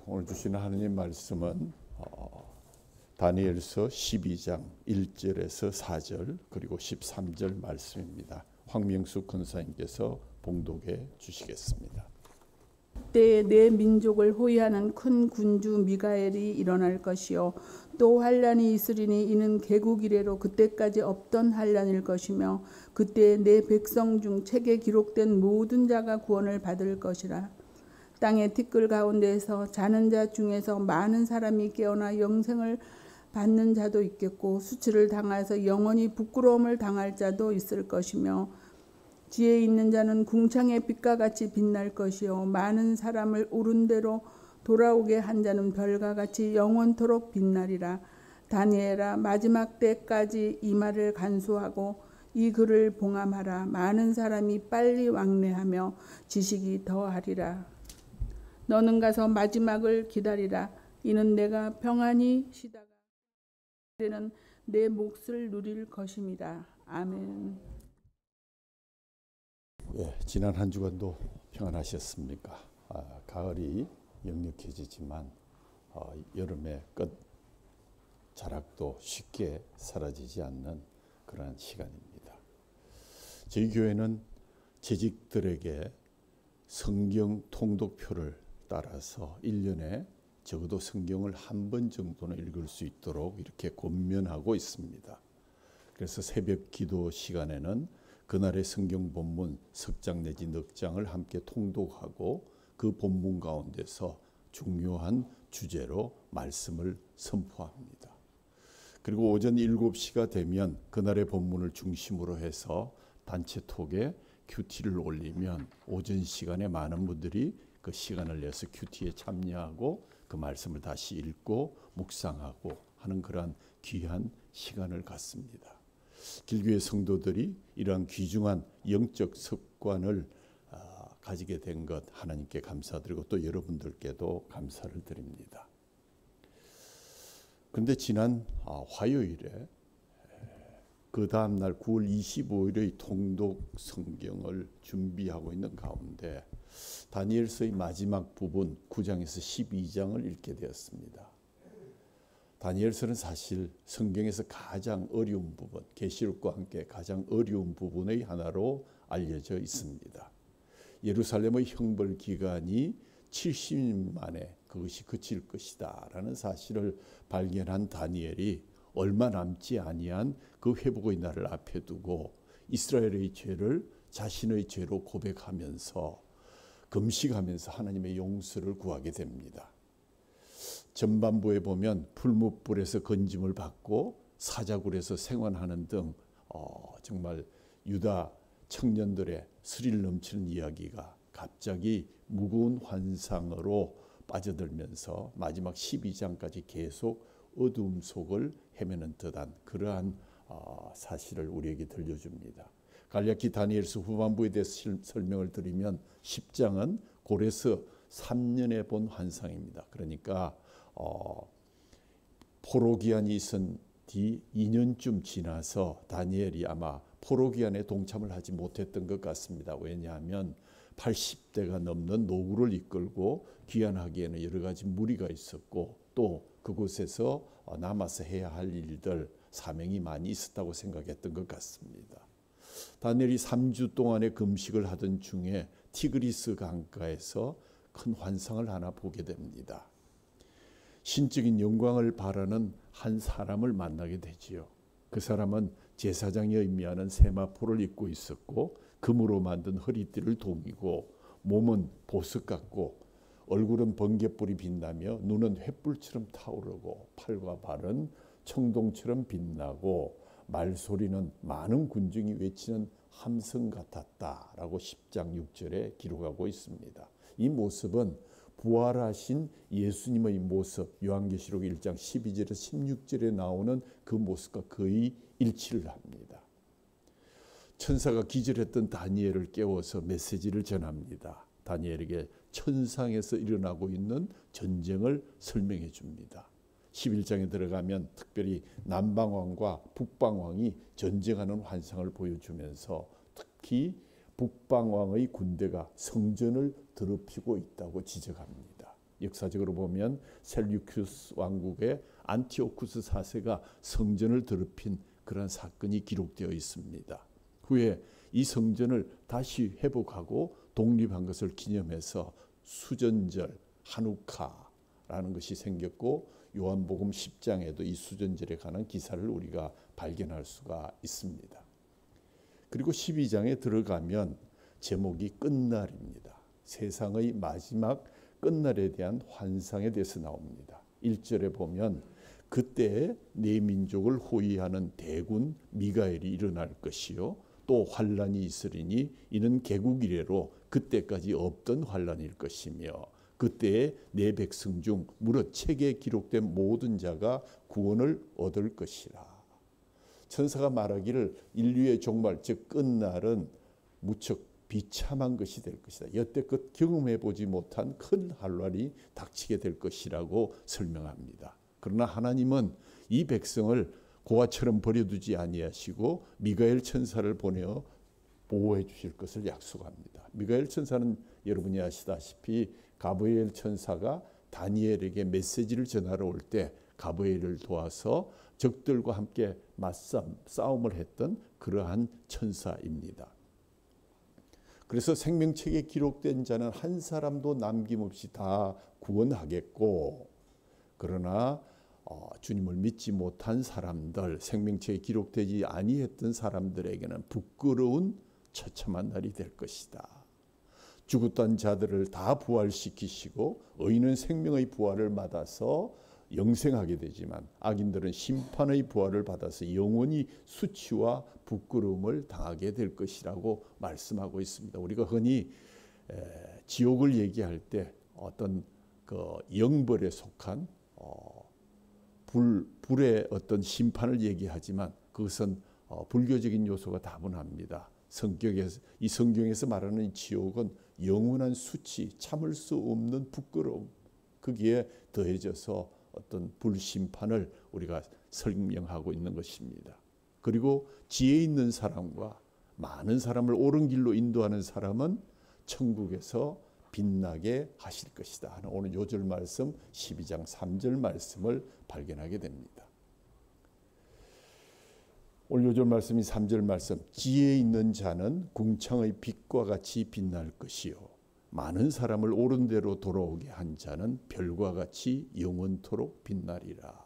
오늘 주시는 하느님 말씀은 다니엘서 12장 1절에서 4절 그리고 13절 말씀입니다. 황명숙 권사님께서 봉독해 주시겠습니다. 그때 내 민족을 호위하는 큰 군주 미가엘이 일어날 것이요 또 환란이 있으리니 이는 개국 이래로 그때까지 없던 환란일 것이며 그때 내 백성 중 책에 기록된 모든 자가 구원을 받을 것이라. 땅의 티끌 가운데에서 자는 자 중에서 많은 사람이 깨어나 영생을 받는 자도 있겠고 수치를 당해서 영원히 부끄러움을 당할 자도 있을 것이며 지혜 있는 자는 궁창의 빛과 같이 빛날 것이요 많은 사람을 옳은 대로 돌아오게 한 자는 별과 같이 영원토록 빛나리라. 다니엘아, 마지막 때까지 이 말을 간수하고 이 글을 봉함하라. 많은 사람이 빨리 왕래하며 지식이 더하리라. 너는 가서 마지막을 기다리라. 이는 내가 평안히 쉬다가 때는 내 몫을 누릴 것입니다. 아멘. 지난 한 주간도 평안하셨습니까? 가을이 역력해지지만 여름의 끝 자락도 쉽게 사라지지 않는 그러한 시간입니다. 저희 교회는 재직들에게 성경 통독표를 따라서 1년에 적어도 성경을 한 번 정도는 읽을 수 있도록 이렇게 권면하고 있습니다. 그래서 새벽 기도 시간에는 그날의 성경 본문 석 장 내지 넉 장을 함께 통독하고 그 본문 가운데서 중요한 주제로 말씀을 선포합니다. 그리고 오전 7시가 되면 그날의 본문을 중심으로 해서 단체톡에 큐티를 올리면 오전 시간에 많은 분들이 그 시간을 내서 큐티에 참여하고 그 말씀을 다시 읽고 묵상하고 하는 그러한 귀한 시간을 갖습니다. 길교회 성도들이 이러한 귀중한 영적 습관을 가지게 된 것 하나님께 감사드리고 또 여러분들께도 감사를 드립니다. 그런데 지난 화요일에 그 다음 날 9월 25일의 통독 성경을 준비하고 있는 가운데 다니엘서의 마지막 부분 9장에서 12장을 읽게 되었습니다. 다니엘서는 사실 성경에서 가장 어려운 부분, 계시록과 함께 가장 어려운 부분의 하나로 알려져 있습니다. 예루살렘의 형벌 기간이 70년 만에 그것이 그칠 것이다 라는 사실을 발견한 다니엘이 얼마 남지 아니한 그 회복의 날을 앞에 두고 이스라엘의 죄를 자신의 죄로 고백하면서 금식하면서 하나님의 용서를 구하게 됩니다. 전반부에 보면 풀무불에서 건짐을 받고 사자굴에서 생활하는 등 정말 유다 청년들의 스릴 넘치는 이야기가 갑자기 무거운 환상으로 빠져들면서 마지막 12장까지 계속 어두움 속을 헤매는 듯한 그러한 사실을 우리에게 들려줍니다. 갈라디 다니엘서 후반부에 대해서 설명을 드리면 10장은 고레스 3년에 본 환상입니다. 그러니까 포로기한이 있은 뒤 2년쯤 지나서 다니엘이 아마 포로기한에 동참을 하지 못했던 것 같습니다. 왜냐하면 80대가 넘는 노구를 이끌고 귀환하기에는 여러 가지 무리가 있었고 또 그곳에서 남아서 해야 할 일들 사명이 많이 있었다고 생각했던 것 같습니다. 다니엘이 3주 동안의 금식을 하던 중에 티그리스 강가에서 큰 환상을 하나 보게 됩니다. 신적인 영광을 바라는 한 사람을 만나게 되지요. 그 사람은 제사장이 의미하는 세마포를 입고 있었고 금으로 만든 허리띠를 동이고 몸은 보석 같고 얼굴은 번갯불이 빛나며 눈은 횃불처럼 타오르고 팔과 발은 청동처럼 빛나고 말소리는 많은 군중이 외치는 함성 같았다라고 10장 6절에 기록하고 있습니다. 이 모습은 부활하신 예수님의 모습, 요한계시록 1장 12절에서 16절에 나오는 그 모습과 거의 일치를 합니다. 천사가 기절했던 다니엘을 깨워서 메시지를 전합니다. 다니엘에게 천상에서 일어나고 있는 전쟁을 설명해 줍니다. 11장에 들어가면 특별히 남방왕과 북방왕이 전쟁하는 환상을 보여주면서 특히 북방왕의 군대가 성전을 더럽히고 있다고 지적합니다. 역사적으로 보면 셀류쿠스 왕국의 안티오쿠스 4세가 성전을 더럽힌 그런 사건이 기록되어 있습니다. 후에 이 성전을 다시 회복하고 독립한 것을 기념해서 수전절 하누카라는 것이 생겼고, 요한복음 10장에도 이 수전절에 관한 기사를 우리가 발견할 수가 있습니다. 그리고 12장에 들어가면 제목이 끝날입니다. 세상의 마지막 끝날에 대한 환상에 대해서 나옵니다. 1절에 보면 그때 내 민족을 호위하는 대군 미가엘이 일어날 것이요 또 환란이 있으리니 이는 개국 이래로 그때까지 없던 환란일 것이며 그때에 내 백성 중 무릇 책에 기록된 모든 자가 구원을 얻을 것이라. 천사가 말하기를 인류의 종말 즉 끝날은 무척 비참한 것이 될 것이다. 여태껏 경험해 보지 못한 큰 환란이 닥치게 될 것이라고 설명합니다. 그러나 하나님은 이 백성을 고아처럼 버려두지 아니하시고 미가엘 천사를 보내어 보호해 주실 것을 약속합니다. 미가엘 천사는 여러분이 아시다시피 가브리엘 천사가 다니엘에게 메시지를 전하러 올 때 가브리엘을 도와서 적들과 함께 싸움을 했던 그러한 천사입니다. 그래서 생명책에 기록된 자는 한 사람도 남김없이 다 구원하겠고, 그러나 주님을 믿지 못한 사람들, 생명책에 기록되지 아니했던 사람들에게는 부끄러운 처참한 날이 될 것이다. 죽었던 자들을 다 부활시키시고 의인은 생명의 부활을 받아서 영생하게 되지만 악인들은 심판의 부활을 받아서 영원히 수치와 부끄러움을 당하게 될 것이라고 말씀하고 있습니다. 우리가 흔히 지옥을 얘기할 때 어떤 그 영벌에 속한 불의 어떤 심판을 얘기하지만 그것은 불교적인 요소가 다분합니다. 이 성경에서 말하는 지옥은 영원한 수치, 참을 수 없는 부끄러움, 거기에 더해져서 어떤 불심판을 우리가 설명하고 있는 것입니다. 그리고 지혜 있는 사람과 많은 사람을 옳은 길로 인도하는 사람은 천국에서 빛나게 하실 것이다 하는 오늘 요절 말씀 12장 3절 말씀을 발견하게 됩니다. 오늘 요절 말씀이 3절 말씀, 지혜 있는 자는 궁창의 빛과 같이 빛날 것이요 많은 사람을 옳은 대로 돌아오게 한 자는 별과 같이 영원토록 빛나리라.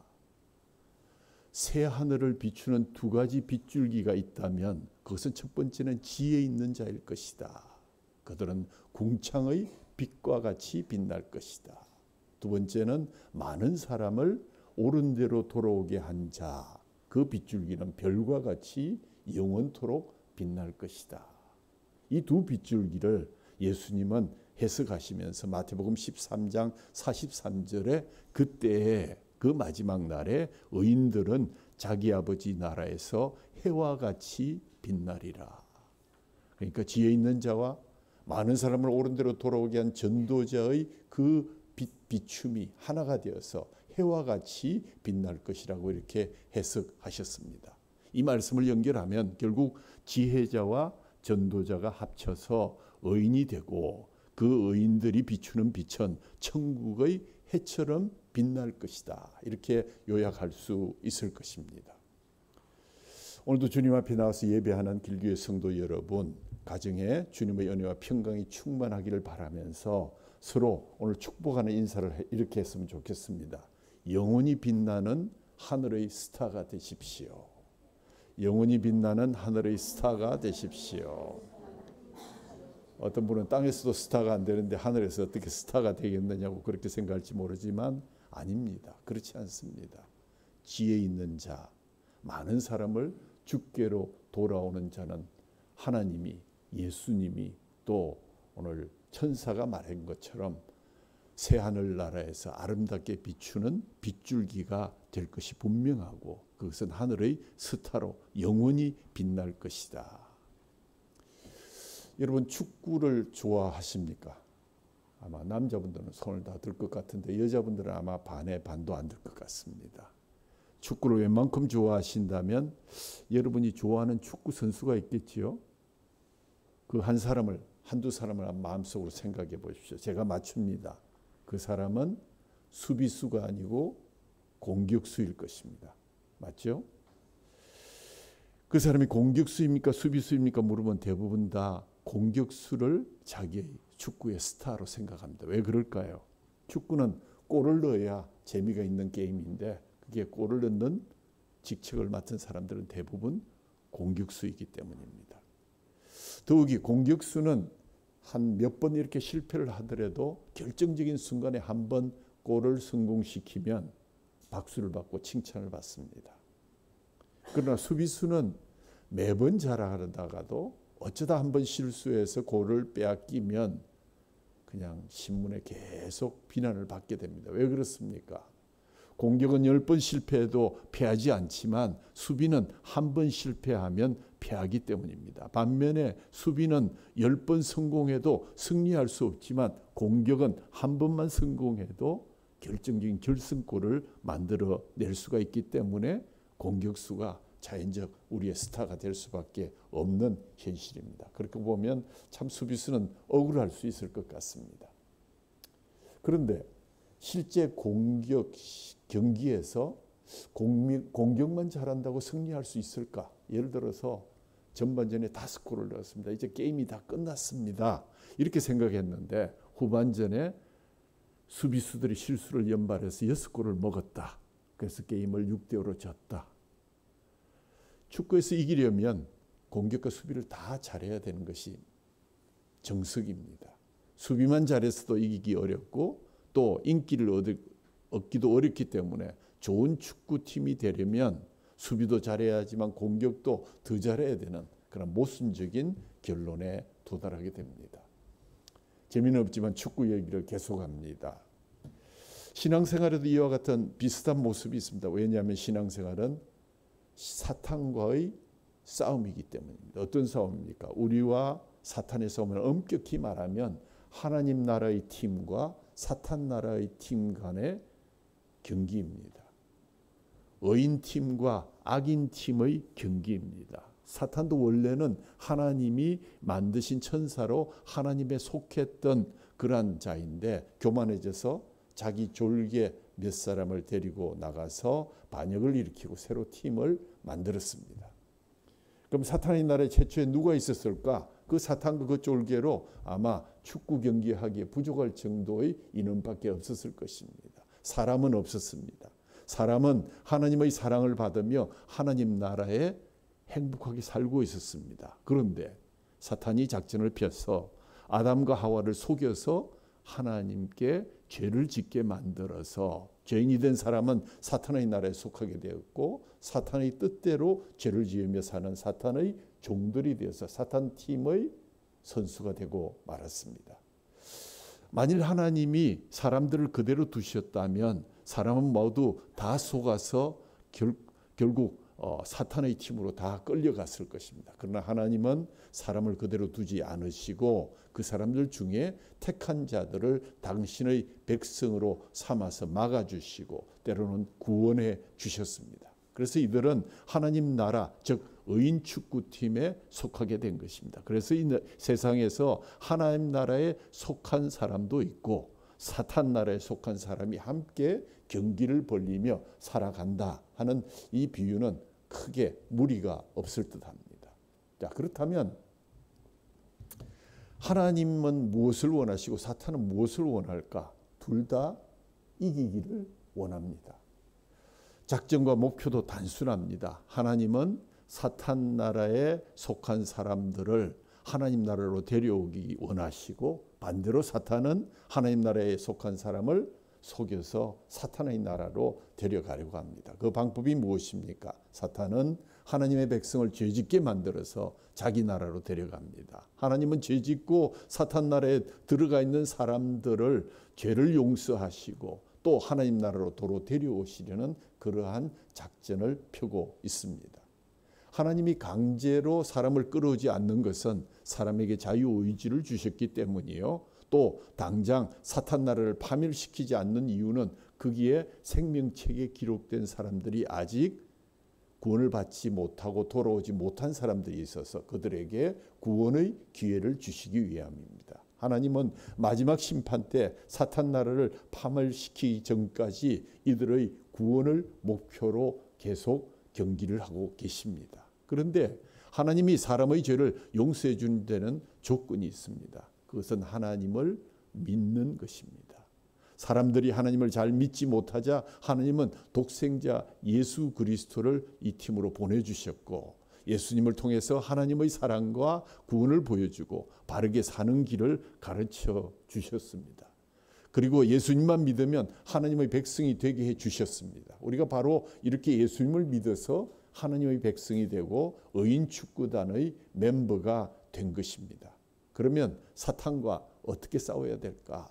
새 하늘을 비추는 두 가지 빗줄기가 있다면 그것은 첫 번째는 지혜 있는 자일 것이다. 그들은 궁창의 빛과 같이 빛날 것이다. 두 번째는 많은 사람을 옳은 대로 돌아오게 한 자, 그 빗줄기는 별과 같이 영원토록 빛날 것이다. 이 두 빗줄기를 예수님은 해석하시면서 마태복음 13장 43절에 그때에 그 마지막 날에 의인들은 자기 아버지 나라에서 해와 같이 빛나리라. 그러니까 지혜 있는 자와 많은 사람을 옳은 대로 돌아오게 한 전도자의 그 비춤이 하나가 되어서 해와 같이 빛날 것이라고 이렇게 해석하셨습니다. 이 말씀을 연결하면 결국 지혜자와 전도자가 합쳐서 의인이 되고 그 의인들이 비추는 빛은 천국의 해처럼 빛날 것이다. 이렇게 요약할 수 있을 것입니다. 오늘도 주님 앞에 나와서 예배하는 길교회 성도 여러분, 가정에 주님의 은혜와 평강이 충만하기를 바라면서 서로 오늘 축복하는 인사를 이렇게 했으면 좋겠습니다. 영원히 빛나는 하늘의 스타가 되십시오. 영원히 빛나는 하늘의 스타가 되십시오. 어떤 분은 땅에서도 스타가 안 되는데 하늘에서 어떻게 스타가 되겠느냐고 그렇게 생각할지 모르지만 아닙니다. 그렇지 않습니다. 지혜 있는 자, 많은 사람을 주께로 돌아오는 자는 하나님이, 예수님이 또 오늘 천사가 말한 것처럼 새하늘 나라에서 아름답게 비추는 빗줄기가 될 것이 분명하고 그것은 하늘의 스타로 영원히 빛날 것이다. 여러분 축구를 좋아하십니까? 아마 남자분들은 손을 다 들 것 같은데 여자분들은 아마 반에 반도 안 들 것 같습니다. 축구를 웬만큼 좋아하신다면 여러분이 좋아하는 축구 선수가 있겠지요? 그 한두 사람을 마음속으로 생각해 보십시오. 제가 맞춥니다. 그 사람은 수비수가 아니고 공격수일 것입니다. 맞죠? 그 사람이 공격수입니까 수비수입니까 물으면 대부분 다 공격수를 자기의 축구의 스타로 생각합니다. 왜 그럴까요? 축구는 골을 넣어야 재미가 있는 게임인데 그게 골을 넣는 직책을 맡은 사람들은 대부분 공격수이기 때문입니다. 더욱이 공격수는 한 몇 번 이렇게 실패를 하더라도 결정적인 순간에 한 번 골을 성공시키면 박수를 받고 칭찬을 받습니다. 그러나 수비수는 매번 잘하다가도 어쩌다 한 번 실수해서 골을 빼앗기면 그냥 신문에 계속 비난을 받게 됩니다. 왜 그렇습니까? 공격은 10번 실패해도 패하지 않지만 수비는 한 번 실패하면 패하기 때문입니다. 반면에 수비는 10번 성공해도 승리할 수 없지만 공격은 한 번만 성공해도 결정적인 결승골을 만들어낼 수가 있기 때문에 공격수가 자연적 우리의 스타가 될 수밖에 없는 현실입니다. 그렇게 보면 참 수비수는 억울할 수 있을 것 같습니다. 그런데 실제 공격 경기에서 공격만 잘한다고 승리할 수 있을까? 예를 들어서 전반전에 5골을 넣었습니다. 이제 게임이 다 끝났습니다. 이렇게 생각했는데 후반전에 수비수들이 실수를 연발해서 6골을 먹었다. 그래서 게임을 6대5로 졌다. 축구에서 이기려면 공격과 수비를 다 잘해야 되는 것이 정석입니다. 수비만 잘해서도 이기기 어렵고 또 인기를 얻기도 어렵기 때문에 좋은 축구팀이 되려면 수비도 잘해야 하지만 공격도 더 잘해야 되는 그런 모순적인 결론에 도달하게 됩니다. 재미는 없지만 축구 얘기를 계속합니다. 신앙생활에도 이와 같은 비슷한 모습이 있습니다. 왜냐하면 신앙생활은 사탄과의 싸움이기 때문입니다. 어떤 싸움입니까? 우리와 사탄의 싸움을 엄격히 말하면 하나님 나라의 팀과 사탄 나라의 팀 간의 경기입니다. 의인 팀과 악인 팀의 경기입니다. 사탄도 원래는 하나님이 만드신 천사로 하나님에 속했던 그러한 자인데 교만해져서 자기 졸개 몇 사람을 데리고 나가서 반역을 일으키고 새로 팀을 만들었습니다. 그럼 사탄의 나라에 최초에 누가 있었을까? 그 사탄과 그 졸개로 아마 축구 경기하기에 부족할 정도의 인원밖에 없었을 것입니다. 사람은 없었습니다. 사람은 하나님의 사랑을 받으며 하나님 나라에 행복하게 살고 있었습니다. 그런데 사탄이 작전을 펴서 아담과 하와를 속여서 하나님께 죄를 짓게 만들어서 죄인이 된 사람은 사탄의 나라에 속하게 되었고 사탄의 뜻대로 죄를 지으며 사는 사탄의 종들이 되어서 사탄 팀의 선수가 되고 말았습니다. 만일 하나님이 사람들을 그대로 두셨다면 사람은 모두 다 속아서 결국 사탄의 팀으로 다 끌려갔을 것입니다. 그러나 하나님은 사람을 그대로 두지 않으시고 그 사람들 중에 택한 자들을 당신의 백성으로 삼아서 막아주시고 때로는 구원해 주셨습니다. 그래서 이들은 하나님 나라 즉 의인 축구팀에 속하게 된 것입니다. 그래서 이 세상에서 하나님 나라에 속한 사람도 있고 사탄 나라에 속한 사람이 함께 경기를 벌이며 살아간다 하는 이 비유는 크게 무리가 없을 듯합니다. 자, 그렇다면 하나님은 무엇을 원하시고 사탄은 무엇을 원할까? 둘 다 이기기를 원합니다. 작전과 목표도 단순합니다. 하나님은 사탄 나라에 속한 사람들을 하나님 나라로 데려오기 원하시고 반대로 사탄은 하나님 나라에 속한 사람을 속여서 사탄의 나라로 데려가려고 합니다. 그 방법이 무엇입니까? 사탄은 하나님의 백성을 죄짓게 만들어서 자기 나라로 데려갑니다. 하나님은 죄짓고 사탄 나라에 들어가 있는 사람들을 죄를 용서하시고 또 하나님 나라로 도로 데려오시려는 그러한 작전을 펴고 있습니다. 하나님이 강제로 사람을 끌어오지 않는 것은 사람에게 자유의지를 주셨기 때문이요. 또 당장 사탄 나라를 파멸시키지 않는 이유는 거기에 생명책에 기록된 사람들이 아직 구원을 받지 못하고 돌아오지 못한 사람들이 있어서 그들에게 구원의 기회를 주시기 위함입니다. 하나님은 마지막 심판 때 사탄 나라를 파멸시키기 전까지 이들의 구원을 목표로 계속 경기를 하고 계십니다. 그런데 하나님이 사람의 죄를 용서해 주는 데는 조건이 있습니다. 그것은 하나님을 믿는 것입니다. 사람들이 하나님을 잘 믿지 못하자 하나님은 독생자 예수 그리스도를 이 팀으로 보내주셨고, 예수님을 통해서 하나님의 사랑과 구원을 보여주고 바르게 사는 길을 가르쳐 주셨습니다. 그리고 예수님만 믿으면 하나님의 백성이 되게 해 주셨습니다. 우리가 바로 이렇게 예수님을 믿어서 하나님의 백성이 되고 의인 축구단의 멤버가 된 것입니다. 그러면 사탄과 어떻게 싸워야 될까?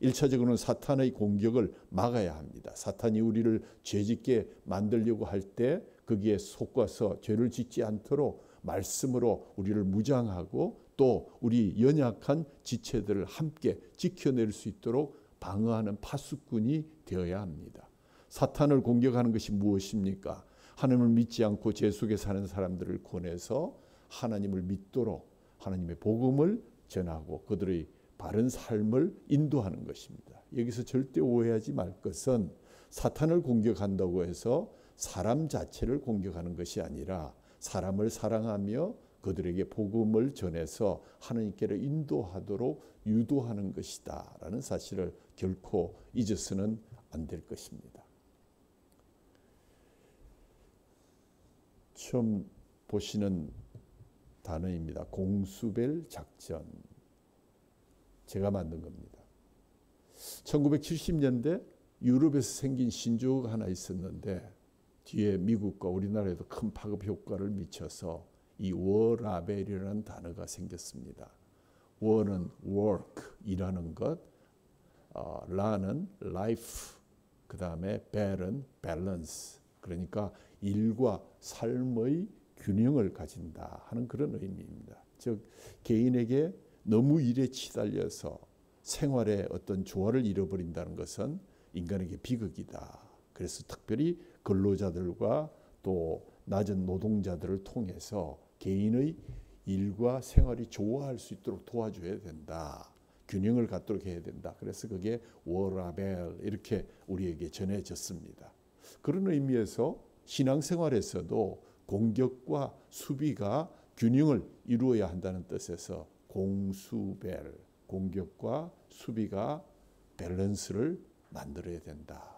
1차적으로는 사탄의 공격을 막아야 합니다. 사탄이 우리를 죄짓게 만들려고 할 때 거기에 속아서 죄를 짓지 않도록 말씀으로 우리를 무장하고 또 우리 연약한 지체들을 함께 지켜낼 수 있도록 방어하는 파수꾼이 되어야 합니다. 사탄을 공격하는 것이 무엇입니까? 하나님을 믿지 않고 죄 속에 사는 사람들을 권해서 하나님을 믿도록 하나님의 복음을 전하고 그들의 바른 삶을 인도하는 것입니다. 여기서 절대 오해하지 말 것은 사탄을 공격한다고 해서 사람 자체를 공격하는 것이 아니라 사람을 사랑하며 그들에게 복음을 전해서 하나님께로 인도하도록 유도하는 것이다 라는 사실을 결코 잊어서는 안 될 것입니다. 처음 보시는 단어입니다. 공수별 작전. 제가 만든 겁니다. 1970년대 유럽에서 생긴 신조어가 하나 있었는데 뒤에 미국과 우리나라에도 큰 파급 효과를 미쳐서 이 워라벨이라는 단어가 생겼습니다. 워는 work, 일하는 것, 라는 life, 그 다음에 벨은 balance, 그러니까 일과 삶의 균형을 가진다 하는 그런 의미입니다. 즉 개인에게 너무 일에 치달려서 생활의 어떤 조화를 잃어버린다는 것은 인간에게 비극이다. 그래서 특별히 근로자들과 또 낮은 노동자들을 통해서 개인의 일과 생활이 조화할 수 있도록 도와줘야 된다. 균형을 갖도록 해야 된다. 그래서 그게 워라벨 이렇게 우리에게 전해졌습니다. 그런 의미에서 신앙생활에서도 공격과 수비가 균형을 이루어야 한다는 뜻에서 공수벨, 공격과 수비가 밸런스를 만들어야 된다.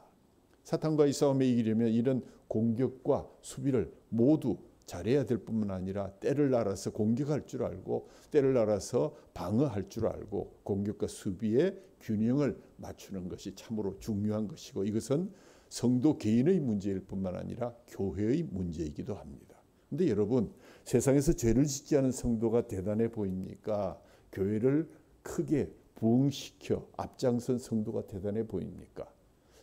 사탄과의 싸움에 이기려면 이런 공격과 수비를 모두 잘해야 될 뿐만 아니라 때를 알아서 공격할 줄 알고 때를 알아서 방어할 줄 알고 공격과 수비의 균형을 맞추는 것이 참으로 중요한 것이고, 이것은 성도 개인의 문제일 뿐만 아니라 교회의 문제이기도 합니다. 그런데 여러분, 세상에서 죄를 짓지 않은 성도가 대단해 보입니까? 교회를 크게 부흥시켜 앞장선 성도가 대단해 보입니까?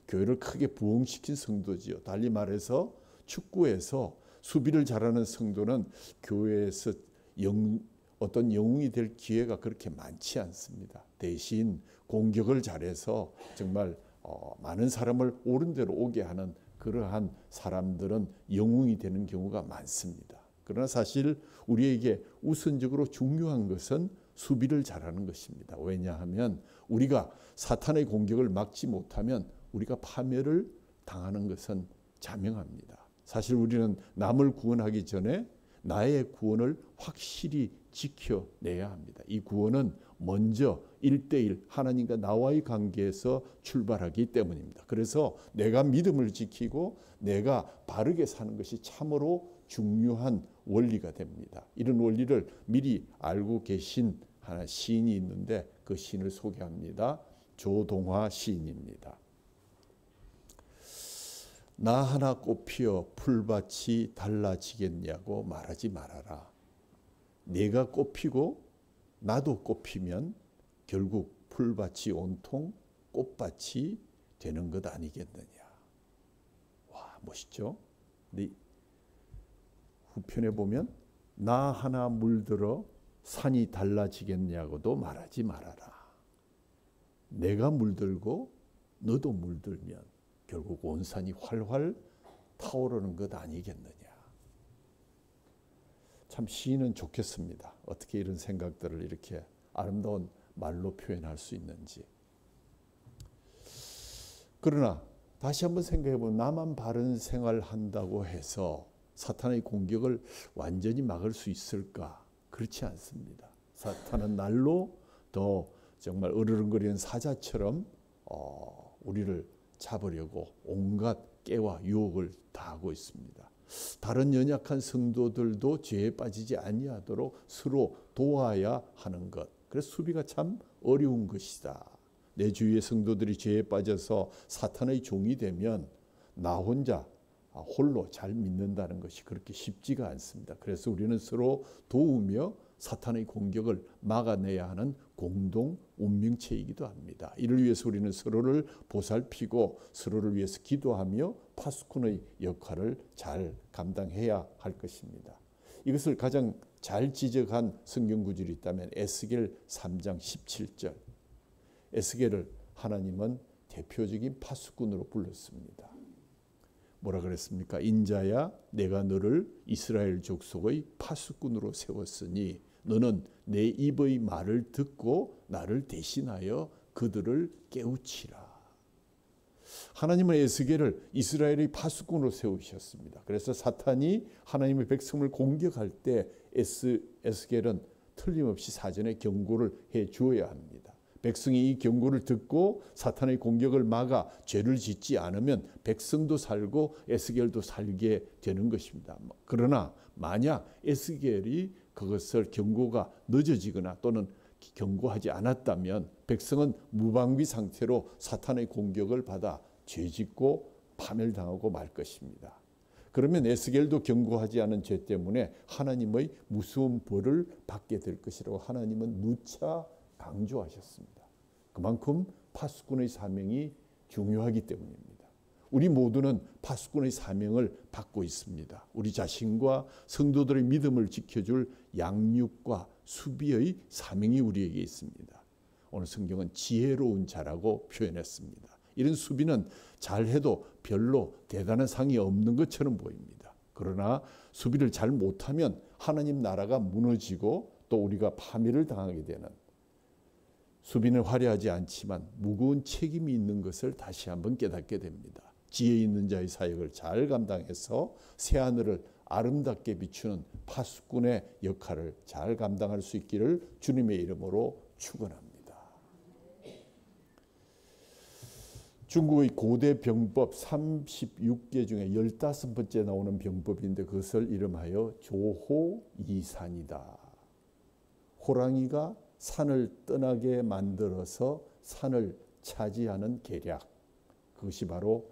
교회를 크게 부흥시킨 성도지요. 달리 말해서 축구에서 수비를 잘하는 성도는 교회에서 어떤 영웅이 될 기회가 그렇게 많지 않습니다. 대신 공격을 잘해서 정말 많은 사람을 옳은 대로 오게 하는 그러한 사람들은 영웅이 되는 경우가 많습니다. 그러나 사실 우리에게 우선적으로 중요한 것은 수비를 잘하는 것입니다. 왜냐하면 우리가 사탄의 공격을 막지 못하면 우리가 파멸을 당하는 것은 자명합니다. 사실 우리는 남을 구원하기 전에 나의 구원을 확실히 지켜내야 합니다. 이 구원은 먼저 1대1 하나님과 나와의 관계에서 출발하기 때문입니다. 그래서 내가 믿음을 지키고 내가 바르게 사는 것이 참으로 중요한 원리가 됩니다. 이런 원리를 미리 알고 계신 하나 시인이 있는데 그 시인을 소개합니다. 조동화 시인입니다. 나 하나 꽃피어 풀밭이 달라지겠냐고 말하지 말아라. 내가 꽃피고 나도 꽃피면 결국 풀밭이 온통 꽃밭이 되는 것 아니겠느냐. 와, 멋있죠? 근데 후편에 보면 나 하나 물들어 산이 달라지겠냐고도 말하지 말아라. 내가 물들고 너도 물들면 결국 온 산이 활활 타오르는 것 아니겠느냐. 참 시인은 좋겠습니다. 어떻게 이런 생각들을 이렇게 아름다운 말로 표현할 수 있는지. 그러나 다시 한번 생각해 보면 나만 바른 생활을 한다고 해서 사탄의 공격을 완전히 막을 수 있을까? 그렇지 않습니다. 사탄은 날로 더 정말 으르렁거리는 사자처럼 우리를 잡으려고 온갖 깨와 유혹을 다하고 있습니다. 다른 연약한 성도들도 죄에 빠지지 아니하도록 서로 도와야 하는 것. 그래서 수비가 참 어려운 것이다. 내 주위의 성도들이 죄에 빠져서 사탄의 종이 되면 나 혼자 홀로 잘 믿는다는 것이 그렇게 쉽지가 않습니다. 그래서 우리는 서로 도우며 사탄의 공격을 막아내야 하는 공동 운명체이기도 합니다. 이를 위해서 우리는 서로를 보살피고 서로를 위해서 기도하며 파수꾼의 역할을 잘 감당해야 할 것입니다. 이것을 가장 잘 지적한 성경 구절이 있다면 에스겔 3장 17절. 에스겔을 하나님은 대표적인 파수꾼으로 불렀습니다. 뭐라 그랬습니까? 인자야, 내가 너를 이스라엘 족속의 파수꾼으로 세웠으니 너는 내 입의 말을 듣고 나를 대신하여 그들을 깨우치라. 하나님은 에스겔을 이스라엘의 파수꾼으로 세우셨습니다. 그래서 사탄이 하나님의 백성을 공격할 때 에스겔은 틀림없이 사전에 경고를 해 주어야 합니다. 백성이 이 경고를 듣고 사탄의 공격을 막아 죄를 짓지 않으면 백성도 살고 에스겔도 살게 되는 것입니다. 그러나 만약 에스겔이 그것을 경고가 늦어지거나 또는 경고하지 않았다면 백성은 무방비 상태로 사탄의 공격을 받아 죄짓고 파멸당하고 말 것입니다. 그러면 에스겔도 경고하지 않은 죄 때문에 하나님의 무서운 벌을 받게 될 것이라고 하나님은 누차 강조하셨습니다. 그만큼 파수꾼의 사명이 중요하기 때문입니다. 우리 모두는 파수꾼의 사명을 받고 있습니다. 우리 자신과 성도들의 믿음을 지켜줄 양육과 수비의 사명이 우리에게 있습니다. 오늘 성경은 지혜로운 자라고 표현했습니다. 이런 수비는 잘해도 별로 대단한 상이 없는 것처럼 보입니다. 그러나 수비를 잘 못하면 하나님 나라가 무너지고 또 우리가 파멸을 당하게 되는, 수비는 화려하지 않지만 무거운 책임이 있는 것을 다시 한번 깨닫게 됩니다. 지혜 있는 자의 사역을 잘 감당해서 새하늘을 아름답게 비추는 파수꾼의 역할을 잘 감당할 수 있기를 주님의 이름으로 축원합니다. 중국의 고대 병법 36개 중에 15번째 나오는 병법인데 그것을 이름하여 조호이산이다. 호랑이가 산을 떠나게 만들어서 산을 차지하는 계략, 그것이 바로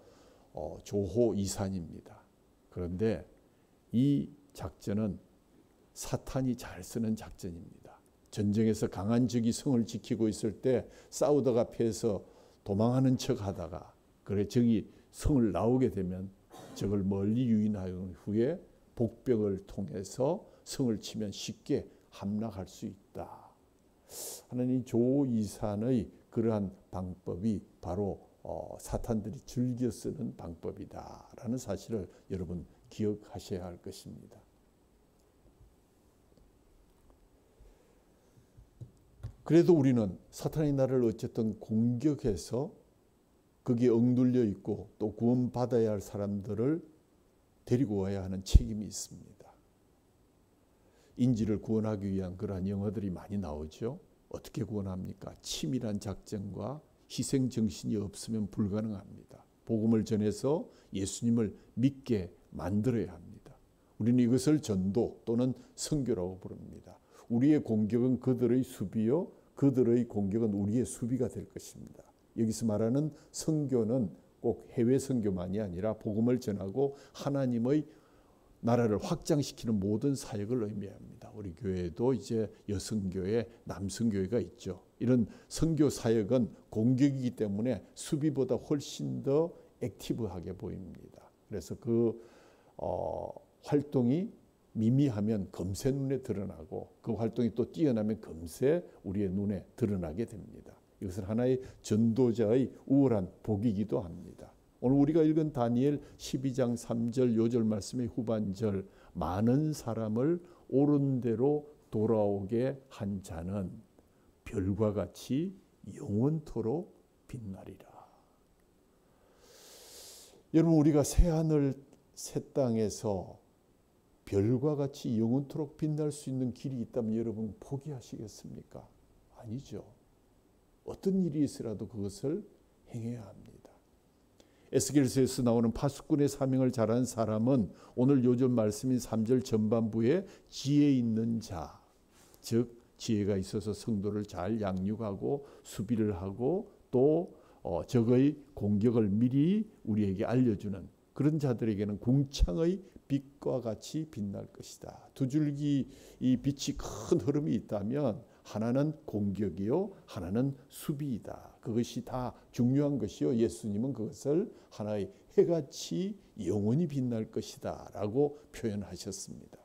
조호이산입니다. 그런데 이 작전은 사탄이 잘 쓰는 작전입니다. 전쟁에서 강한 적이 성을 지키고 있을 때 싸우다가 패해서 도망하는 척하다가 그래 적이 성을 나오게 되면 적을 멀리 유인한 후에 복병을 통해서 성을 치면 쉽게 함락할 수 있다. 하나님 조호이산의 그러한 방법이 바로 사탄들이 즐겨 쓰는 방법이다라는 사실을 여러분 기억하셔야 할 것입니다. 그래도 우리는 사탄의 나라를 어쨌든 공격해서 거기에 억눌려 있고 또 구원받아야 할 사람들을 데리고 와야 하는 책임이 있습니다. 인지를 구원하기 위한 그러한 영어들이 많이 나오죠. 어떻게 구원합니까? 치밀한 작전과 희생 정신이 없으면 불가능합니다. 복음을 전해서 예수님을 믿게 만들어야 합니다. 우리는 이것을 전도 또는 선교라고 부릅니다. 우리의 공격은 그들의 수비요, 그들의 공격은 우리의 수비가 될 것입니다. 여기서 말하는 선교는 꼭 해외 선교만이 아니라 복음을 전하고 하나님의 나라를 확장시키는 모든 사역을 의미합니다. 우리 교회에도 이제 여성교회, 남성교회가 있죠. 이런 선교 사역은 공격이기 때문에 수비보다 훨씬 더 액티브하게 보입니다. 그래서 그 활동이 미미하면 금세 눈에 드러나고 그 활동이 또 뛰어나면 금세 우리의 눈에 드러나게 됩니다. 이것은 하나의 전도자의 우월한 복이기도 합니다. 오늘 우리가 읽은 다니엘 12장 3절 요절 말씀의 후반절, 많은 사람을 옳은 대로 돌아오게 한 자는 별과 같이 영원토록 빛나리라. 여러분, 우리가 새하늘 새 땅에서 별과 같이 영원토록 빛날 수 있는 길이 있다면 여러분 포기하시겠습니까? 아니죠. 어떤 일이 있으라도 그것을 행해야 합니다. 에스겔서에서 나오는 파수꾼의 사명을 잘하는 사람은 오늘 요절 말씀인 3절 전반부에 지혜 있는 자, 즉 지혜가 있어서 성도를 잘 양육하고 수비를 하고 또 적의 공격을 미리 우리에게 알려주는 그런 자들에게는 궁창의 빛과 같이 빛날 것이다. 두 줄기 이 빛이 큰 흐름이 있다면 하나는 공격이요, 하나는 수비이다. 그것이 다 중요한 것이요. 예수님은 그것을 하나의 해같이 영원히 빛날 것이다 라고 표현하셨습니다.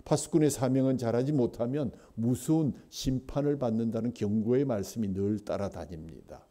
파수꾼의 사명은 잘하지 못하면 무서운 심판을 받는다는 경고의 말씀이 늘 따라다닙니다.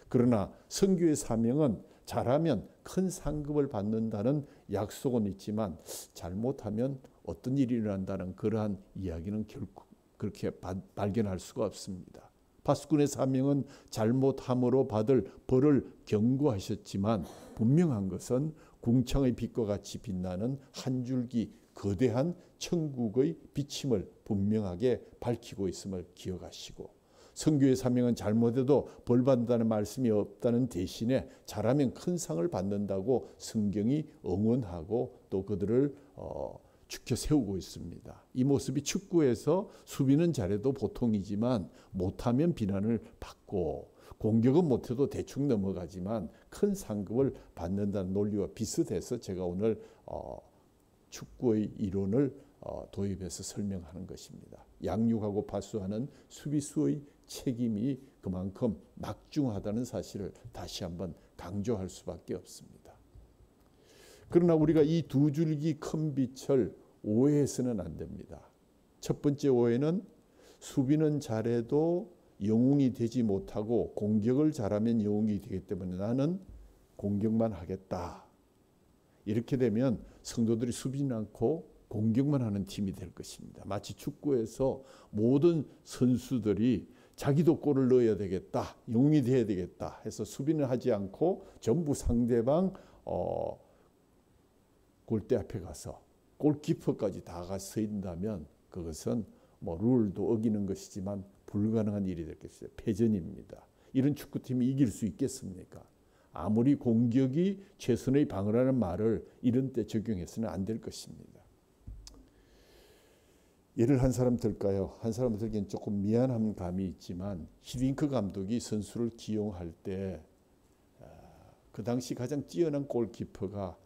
그러나 선교의 사명은 잘하면 큰 상급을 받는다는 약속은 있지만 잘못하면 어떤 일이 일어난다는 그러한 이야기는 결코 그렇게 발견할 수가 없습니다. 파수꾼의 사명은 잘못함으로 받을 벌을 경고하셨지만 분명한 것은 궁창의 빛과 같이 빛나는 한 줄기 거대한 천국의 비침을 분명하게 밝히고 있음을 기억하시고, 선교의 사명은 잘못해도 벌 받는다는 말씀이 없다는 대신에 잘하면 큰 상을 받는다고 성경이 응원하고 또 그들을 지켜 세우고 있습니다. 이 모습이 축구에서 수비는 잘해도 보통이지만 못하면 비난을 받고 공격은 못해도 대충 넘어가지만 큰 상급을 받는다는 논리와 비슷해서 제가 오늘 축구의 이론을 도입해서 설명하는 것입니다. 양육하고 파수하는 수비수의 책임이 그만큼 막중하다는 사실을 다시 한번 강조할 수밖에 없습니다. 그러나 우리가 이 두 줄기 큰 빛을 오해해서는 안 됩니다. 첫 번째 오해는 수비는 잘해도 영웅이 되지 못하고 공격을 잘하면 영웅이 되기 때문에 나는 공격만 하겠다. 이렇게 되면 성도들이 수비는 않고 공격만 하는 팀이 될 것입니다. 마치 축구에서 모든 선수들이 자기도 골을 넣어야 되겠다, 영웅이 되어야 되겠다 해서 수비는 하지 않고 전부 상대방 골대 앞에 가서 골키퍼까지 다 가서 서 있다면 그것은 룰도 어기는 것이지만 불가능한 일이 될 것이죠. 패전입니다. 이런 축구팀이 이길 수 있겠습니까? 아무리 공격이 최선의 방어라는 말을 이런 때 적용해서는 안 될 것입니다. 예를 한 사람 들까요? 한 사람 들기엔 조금 미안한 감이 있지만 히딩크 감독이 선수를 기용할 때 그 당시 가장 뛰어난 골키퍼가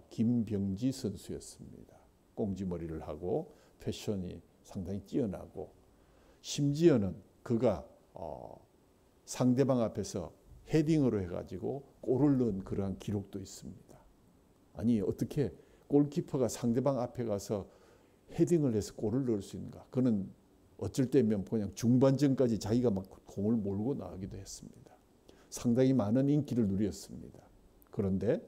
김병지 선수였습니다. 꽁지머리를 하고 패션이 상당히 뛰어나고 심지어는 그가 상대방 앞에서 헤딩으로 해가지고 골을 넣은 그러한 기록도 있습니다. 아니 어떻게 골키퍼가 상대방 앞에 가서 헤딩을 해서 골을 넣을 수 있는가? 그는 어쩔 때면 그냥 중반전까지 자기가 막 공을 몰고 나가기도 했습니다. 상당히 많은 인기를 누렸습니다. 그런데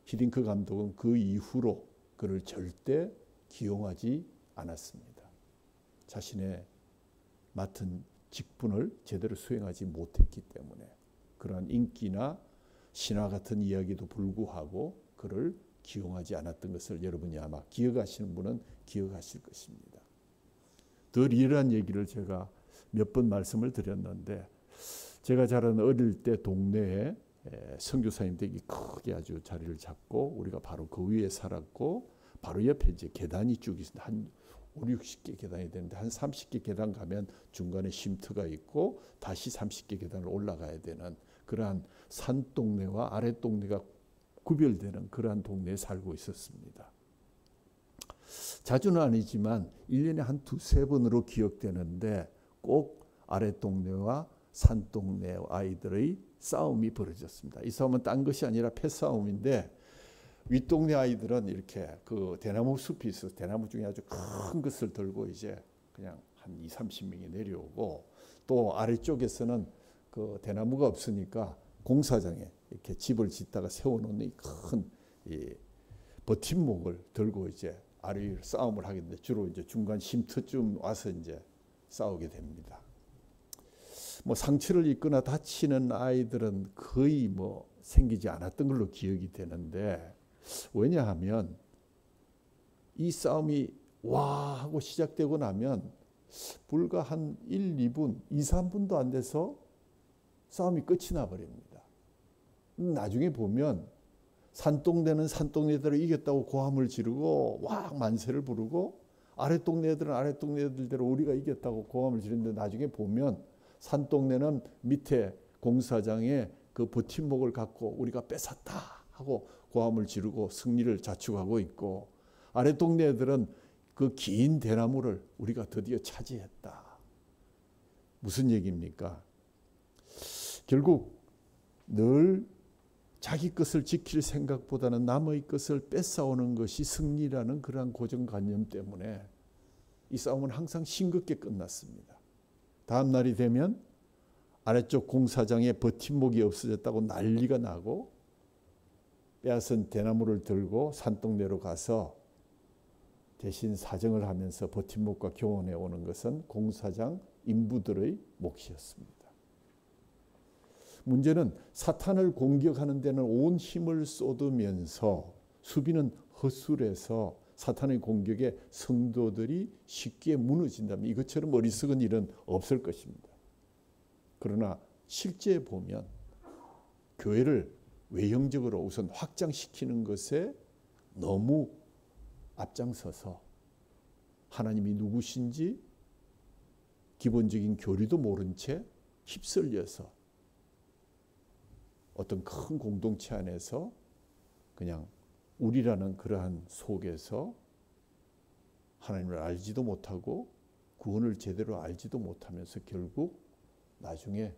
히딩크 감독은 그 이후로 그를 절대 기용하지 않았습니다. 자신의 맡은 직분을 제대로 수행하지 못했기 때문에 그러한 인기나 신화 같은 이야기도 불구하고 그를 기용하지 않았던 것을 여러분이 아마 기억하시는 분은 기억하실 것입니다. 더 리얼한 얘기를 제가 몇 번 말씀을 드렸는데 제가 자란 어릴 때 동네에 선교사님 댁이 크게 아주 자리를 잡고 우리가 바로 그 위에 살았고 바로 옆에 이제 계단이 쭉 있습니다. 한 5, 60개 계단이 되는데 한 30개 계단 가면 중간에 쉼터가 있고 다시 30개 계단을 올라가야 되는 그러한 산동네와 아랫동네가 구별되는 그러한 동네에 살고 있었습니다. 자주는 아니지만 1년에 한 두세 번으로 기억되는데 꼭 아랫동네와 산동네 아이들의 싸움이 벌어졌습니다. 이 싸움은 딴 것이 아니라 패싸움인데 윗동네 아이들은 이렇게 그 대나무 숲이 있어서 대나무 중에 아주 큰 것을 들고 이제 그냥 한 2, 30명이 내려오고 또 아래쪽에서는 그 대나무가 없으니까 공사장에 이렇게 집을 짓다가 세워놓는 큰 버팀목을 들고 이제 아래 위로 싸움을 하게 되는데 주로 이제 중간 쉼터쯤 와서 이제 싸우게 됩니다. 뭐 상처를 입거나 다치는 아이들은 거의 뭐 생기지 않았던 걸로 기억이 되는데, 왜냐하면 이 싸움이 와 하고 시작되고 나면 불과 한 1, 2분, 2, 3분도 안 돼서 싸움이 끝이 나버립니다. 나중에 보면 산동네는 산동네대로 이겼다고 고함을 지르고 와 만세를 부르고, 아랫동네들은 아랫동네들대로 우리가 이겼다고 고함을 지르는데, 나중에 보면 산동네는 밑에 공사장에 그 버팀목을 갖고 우리가 뺏었다 하고 고함을 지르고 승리를 자축하고 있고, 아랫동네 애들은 그 긴 대나무를 우리가 드디어 차지했다. 무슨 얘기입니까? 결국 늘 자기 것을 지킬 생각보다는 남의 것을 뺏어오는 것이 승리라는 그러한 고정관념 때문에 이 싸움은 항상 싱겁게 끝났습니다. 다음 날이 되면 아래쪽 공사장에 버팀목이 없어졌다고 난리가 나고, 빼앗은 대나무를 들고 산동네로 가서 대신 사정을 하면서 버팀목과 교원해 오는 것은 공사장 인부들의 몫이었습니다. 문제는 사탄을 공격하는 데는 온 힘을 쏟으면서 수비는 허술해서 사탄의 공격에 성도들이 쉽게 무너진다면 이것처럼 어리석은 일은 없을 것입니다. 그러나 실제 보면 교회를 외형적으로 우선 확장시키는 것에 너무 앞장서서 하나님이 누구신지 기본적인 교리도 모른 채 휩쓸려서 어떤 큰 공동체 안에서 그냥 우리라는 그러한 속에서 하나님을 알지도 못하고 구원을 제대로 알지도 못하면서 결국 나중에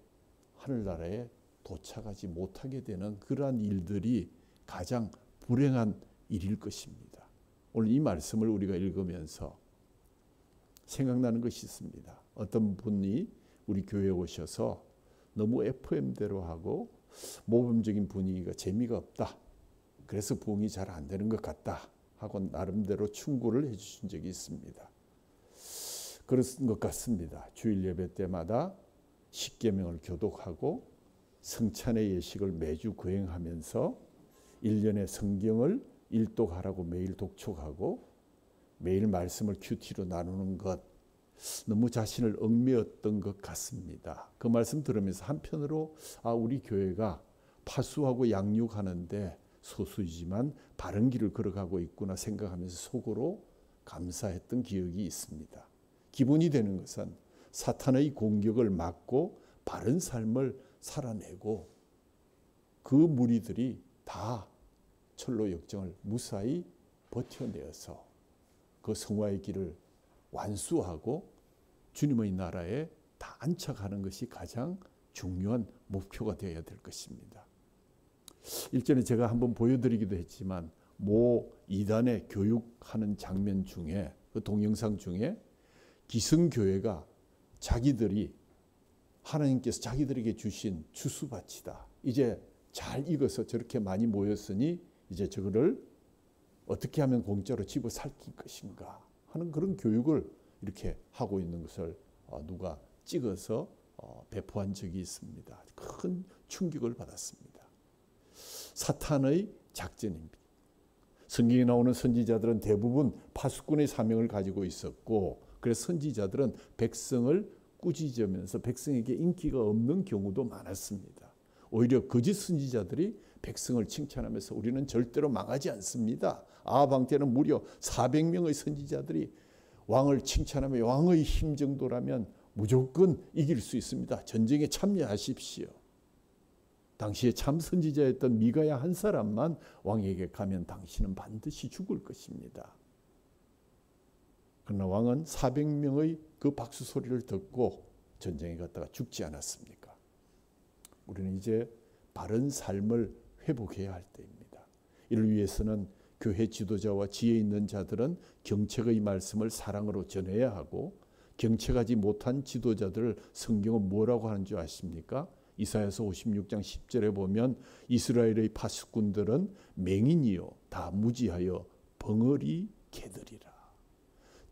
하늘나라에 도착하지 못하게 되는 그러한 일들이 가장 불행한 일일 것입니다. 오늘 이 말씀을 우리가 읽으면서 생각나는 것이 있습니다. 어떤 분이 우리 교회에 오셔서 너무 FM대로 하고 모범적인 분위기가 재미가 없다, 그래서 부흥이 잘 안 되는 것 같다 하고 나름대로 충고를 해주신 적이 있습니다. 그런 것 같습니다. 주일 예배 때마다 십계명을 교독하고 성찬의 예식을 매주 거행하면서 1년의 성경을 일독하라고 매일 독촉하고 매일 말씀을 큐티로 나누는 것, 너무 자신을 얽매였던 것 같습니다. 그 말씀 들으면서 한편으로 우리 교회가 파수하고 양육하는데 소수이지만 바른 길을 걸어가고 있구나 생각하면서 속으로 감사했던 기억이 있습니다. 기본이 되는 것은 사탄의 공격을 막고 바른 삶을 살아내고 그 무리들이 다 철로 역정을 무사히 버텨내어서 그 성화의 길을 완수하고 주님의 나라에 다 안착하는 것이 가장 중요한 목표가 되어야 될 것입니다. 일전에 제가 한번 보여드리기도 했지만 모 이단의 교육하는 장면 중에, 그 동영상 중에 기성교회가 자기들이 하나님께서 자기들에게 주신 추수밭이다, 이제 잘 익어서 저렇게 많이 모였으니 이제 저거를 어떻게 하면 공짜로 집어 살릴 것인가 하는 그런 교육을 이렇게 하고 있는 것을 누가 찍어서 배포한 적이 있습니다. 큰 충격을 받았습니다. 사탄의 작전입니다. 성경에 나오는 선지자들은 대부분 파수꾼의 사명을 가지고 있었고, 그래서 선지자들은 백성을 꾸짖으면서 백성에게 인기가 없는 경우도 많았습니다. 오히려 거짓 선지자들이 백성을 칭찬하면서 우리는 절대로 망하지 않습니다. 아하방 때는 무려 400명의 선지자들이 왕을 칭찬하며 왕의 힘 정도라면 무조건 이길 수 있습니다. 전쟁에 참여하십시오. 당시에 참 선지자였던 미가야 한 사람만 왕에게 가면 당신은 반드시 죽을 것입니다. 그러나 왕은 400명의 그 박수 소리를 듣고 전쟁에 갔다가 죽지 않았습니까? 우리는 이제 바른 삶을 회복해야 할 때입니다. 이를 위해서는 교회 지도자와 지혜 있는 자들은 경책의 말씀을 사랑으로 전해야 하고, 경책하지 못한 지도자들을 성경은 뭐라고 하는 줄 아십니까? 이사야서 56장 10절에 보면 이스라엘의 파수꾼들은 맹인이요 다 무지하여 벙어리 개들이라.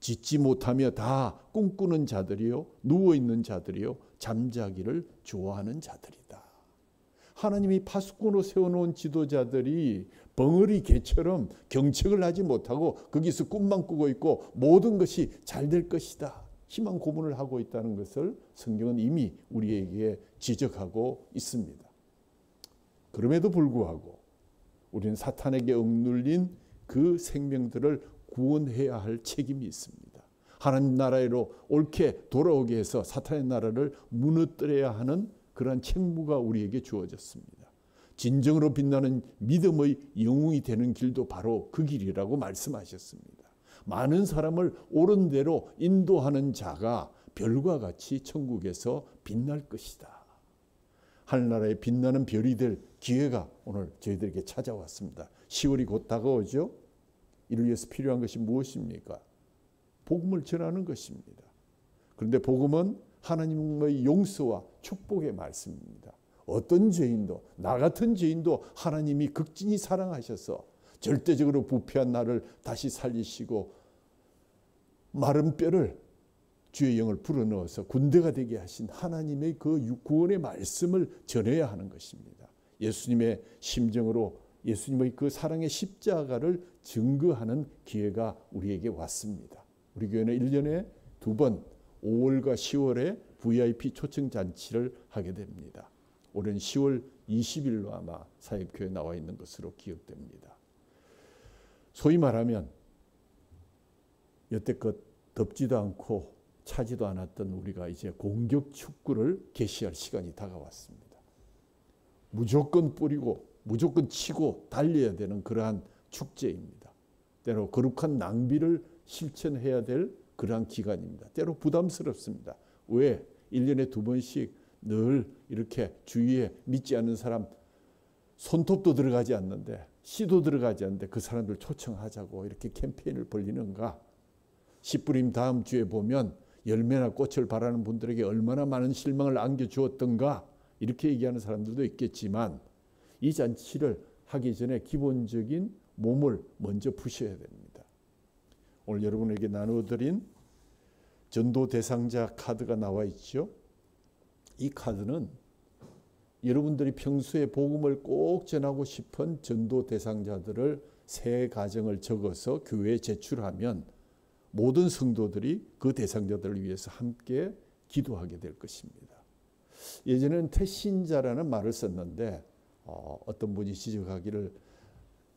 짓지 못하며 다 꿈꾸는 자들이요, 누워있는 자들이요, 잠자기를 좋아하는 자들이다. 하나님이 파수꾼으로 세워놓은 지도자들이 벙어리 개처럼 경책을 하지 못하고 거기서 꿈만 꾸고 있고 모든 것이 잘 될 것이다, 희망 고문을 하고 있다는 것을 성경은 이미 우리에게 지적하고 있습니다. 그럼에도 불구하고 우리는 사탄에게 억눌린 그 생명들을 구원해야 할 책임이 있습니다. 하나님 나라로 옳게 돌아오게 해서 사탄의 나라를 무너뜨려야 하는 그러한 책무가 우리에게 주어졌습니다. 진정으로 빛나는 믿음의 영웅이 되는 길도 바로 그 길이라고 말씀하셨습니다. 많은 사람을 옳은 대로 인도하는 자가 별과 같이 천국에서 빛날 것이다. 하늘나라에 빛나는 별이 될 기회가 오늘 저희들에게 찾아왔습니다. 10월이 곧 다가오죠. 이를 위해서 필요한 것이 무엇입니까? 복음을 전하는 것입니다. 그런데 복음은 하나님의 용서와 축복의 말씀입니다. 어떤 죄인도, 나 같은 죄인도 하나님이 극진히 사랑하셔서 절대적으로 부패한 나를 다시 살리시고 마른 뼈를 주의 영을 불어넣어서 군대가 되게 하신 하나님의 그 구원의 말씀을 전해야 하는 것입니다. 예수님의 심정으로 예수님의 그 사랑의 십자가를 증거하는 기회가 우리에게 왔습니다. 우리 교회는 1년에 2번 5월과 10월에 VIP 초청 잔치를 하게 됩니다. 올해는 10월 20일로 아마 사역교회에 나와 있는 것으로 기억됩니다. 소위 말하면 여태껏 덥지도 않고 차지도 않았던 우리가 이제 공격 축구를 개시할 시간이 다가왔습니다. 무조건 뿌리고 무조건 치고 달려야 되는 그러한 축제입니다. 때로 거룩한 낭비를 실천해야 될 그러한 기간입니다. 때로 부담스럽습니다. 왜? 1년에 2번씩 늘 이렇게 주위에 믿지 않는 사람 손톱도 들어가지 않는데, 씨도 들어가지 않는데 그 사람들 초청하자고 이렇게 캠페인을 벌리는가? 씨 뿌림 다음 주에 보면 열매나 꽃을 바라는 분들에게 얼마나 많은 실망을 안겨주었던가, 이렇게 얘기하는 사람들도 있겠지만 이 잔치를 하기 전에 기본적인 몸을 먼저 푸셔야 됩니다. 오늘 여러분에게 나누어드린 전도 대상자 카드가 나와 있죠. 이 카드는 여러분들이 평소에 복음을 꼭 전하고 싶은 전도 대상자들을 세 가정을 적어서 교회에 제출하면 모든 성도들이 그 대상자들을 위해서 함께 기도하게 될 것입니다. 예전에는 태신자라는 말을 썼는데 어떤 분이 지적하기를